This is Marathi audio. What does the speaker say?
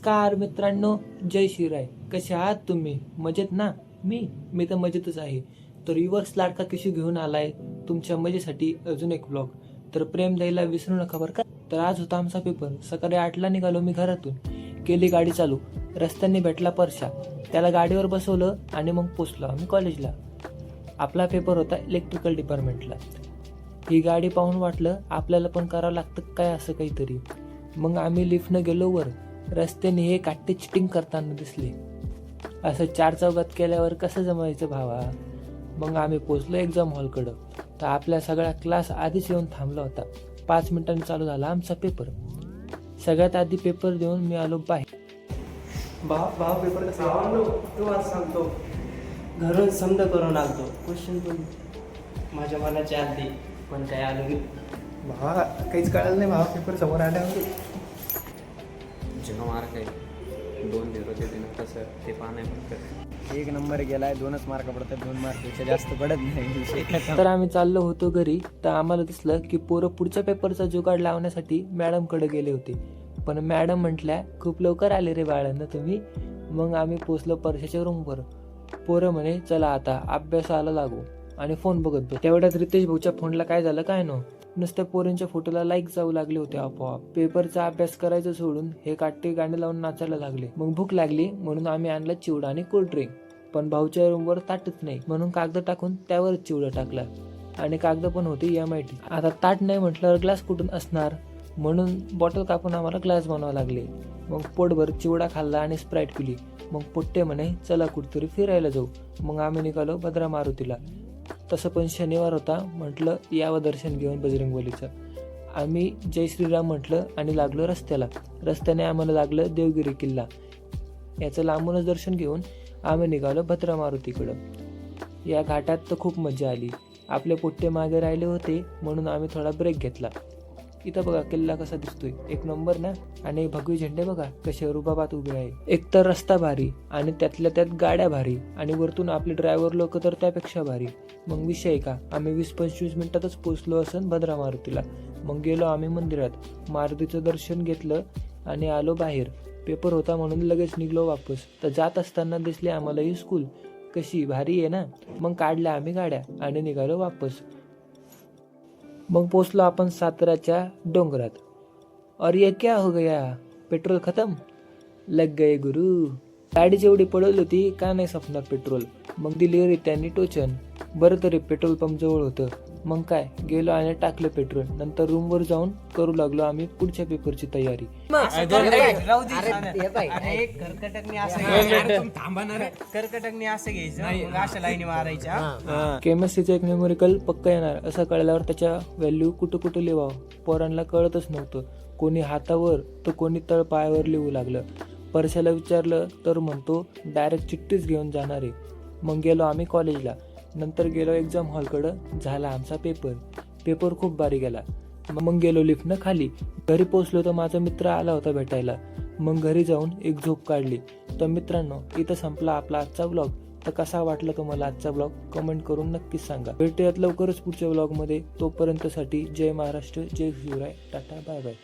नमस्कार मित्रांनो, जय शिवराय. कसे आहात तुम्ही? मजेत ना? मी तर मजेतच आहे. तर रिव्हर्स लाडका किशू घेऊन आलाय तुमच्या मजेसाठी अजून एक ब्लॉग. तर प्रेम द्यायला विसरू नका बरं का. तर आज होता आमचा पेपर. सकाळी 8ला निघालो मी घरातून. केली गाडी चालू. रस्त्याने भेटला परशा. त्याला गाडीवर बसवलं आणि मग पोचलो आम्ही कॉलेजला. आपला पेपर होता इलेक्ट्रिकल डिपार्टमेंटला. ही गाडी पाहून वाटलं आपल्याला पण करावं लागतं काय असं काहीतरी. मग आम्ही लिफ्टनं गेलो वर. रस्त्याने हे काट्टे चिटिंग करताना दिसले. असं 4 चौघात केल्यावर कसं जमायचं भावा. मग आम्ही पोचलो एक्झाम हॉलकडं. तर आपल्या सगळा क्लास आधीच येऊन थांबला होता. 5 मिनिटांनी चालू झाला आमचा पेपर. सगळ्यात आधी पेपर देऊन मी आलो बाहेर. भाव पेपर कसा तू आज सांगतो. घरून समजा करून आलतो. क्वेश्चन पण माझ्या मनाच्या आधी पण काय आलो नाही. भावा काहीच कळलं नाही. भावा पेपर समोर आल्यावर जेव्हा मार्क आहे 2-0 ते दिनं कसं ते पाहणं फक्त 1 नंबर गेलाय. 2च मार्क पडतात. 2 मार्कपेक्षा जास्त पडत नाही. तर आम्ही चाललो होतो घरी. तर आम्हाला दिसलं की पोरं पुढच्या पेपरचा जुगाड लावण्यासाठी मॅडमकडे गेले होते. पण मॅडम म्हटल्या खूप लवकर आले रे बाळांना तुम्ही. मग आम्ही पोचलो परशाच्या रूमवर. पोरं म्हणे चला आता अभ्यासाला लागू आणि फोन बघत बस. तेवढ्यात रितेश भाऊच्या फोनला काय झालं काय नो. नुसत्या पोरींच्या फोटोला लाईक जाऊ लागले होते आपोआप. पेपरचा अभ्यास करायचं सोडून हे काट्टे गाणे लावून नाचायला लागले. मग भूक लागली म्हणून आम्ही आणला चिवडा आणि कोल्ड्रिंक. पण भाऊच्या रूमवर ताटच नाही म्हणून कागद टाकून त्यावरच चिवडा टाकला. आणि कागद पण होते MIT. आता ताट नाही म्हटल्यावर ग्लास कुठून असणार म्हणून बॉटल कापून आम्हाला ग्लास बनवावे लागले. मग पोटभर चिवडा खाल्ला आणि स्प्राईट पिली. मग पोट्टे म्हणे चला कुठतरी फिरायला जाऊ. मग आम्ही निघालो भद्रा मारुतीला. तसं पण शनिवार होता. म्हटलं यावं दर्शन घेऊन बजरंगबलीचं. आम्ही जय श्रीराम म्हटलं आणि लागलो रस्त्याला. रस्त्याने आम्हाला लागलं देवगिरी किल्ला. याचं लांबूनच दर्शन घेऊन आम्ही निघालो भद्रा मारुतीकडं. या घाटात तर खूप मजा आली. आपले पोट्टे मागे राहिले होते म्हणून आम्ही थोडा ब्रेक घेतला. इथं बघा किल्ला कसा दिसतोय, 1 नंबर ना. आणि भगवी झेंडे बघा कसे रुबाबात उभे आहे. एक तर रस्ता भारी आणि त्यातल्या त्यात गाड्या भारी आणि वरतून आपले ड्रायव्हर लोक तर त्यापेक्षा भारी. मग विषय का आम्ही 20-25 मिनिटातच पोचलो असन भद्रा मारुतीला. मग गेलो आम्ही मंदिरात. मारुतीचं दर्शन घेतलं आणि आलो बाहेर. पेपर होता म्हणून लगेच निघलो वापस. तर जात असताना दिसली आम्हाला ही स्कूल. कशी भारी आहे ना. मग काढल्या आम्ही गाड्या आणि निघालो वापस. मग पोचलो आपण साताराच्या डोंगरात. और ये क्या हो गया, पेट्रोल खतम. लग गए गुरु. गाडी जेवढी पडवली होती का नाही संपणार पेट्रोल. मग दिली रे त्यांनी टोचन. बरं तरी पेट्रोल पंप जवळ होतं. मग काय गेलो आणि टाकलं पेट्रोल. नंतर रूमवर जाऊन करू लागलो आम्ही पुढच्या पेपरची तयारी. कर्कटकने असं घ्यायचं अशा लाईनी मारायच्या. केमिस्ट्रीचं एक न्यूमेरिकल पक्का येणार असं कळल्यावर त्याच्या व्हॅल्यू कुठं कुठं लिहावं पोरांना कळतच नव्हतं. कोणी हातावर तर कोणी तळ पायावर लिहू लागलं. परशाला विचारलं तर म्हणतो डायरेक्ट चिठ्ठीच घेऊन जाणार आहे. मग गेलो आम्ही कॉलेजला. नंतर गेलो एक्झाम हॉलकडं. झाला आमचा पेपर खूप भारी गेला. मग गेलो लिफ्टनं खाली. घरी पोचलो तर माझा मित्र आला होता भेटायला. मग घरी जाऊन एक झोप काढली. तर मित्रांनो इथं संपला आपला आजचा ब्लॉग. तर कसा वाटला तुम्हाला आजचा ब्लॉग कमेंट करून नक्कीच सांगा. भेटूयात लवकरच पुढच्या ब्लॉगमध्ये. तोपर्यंतसाठी जय महाराष्ट्र, जय शिवराय, टाटा, बाय बाय.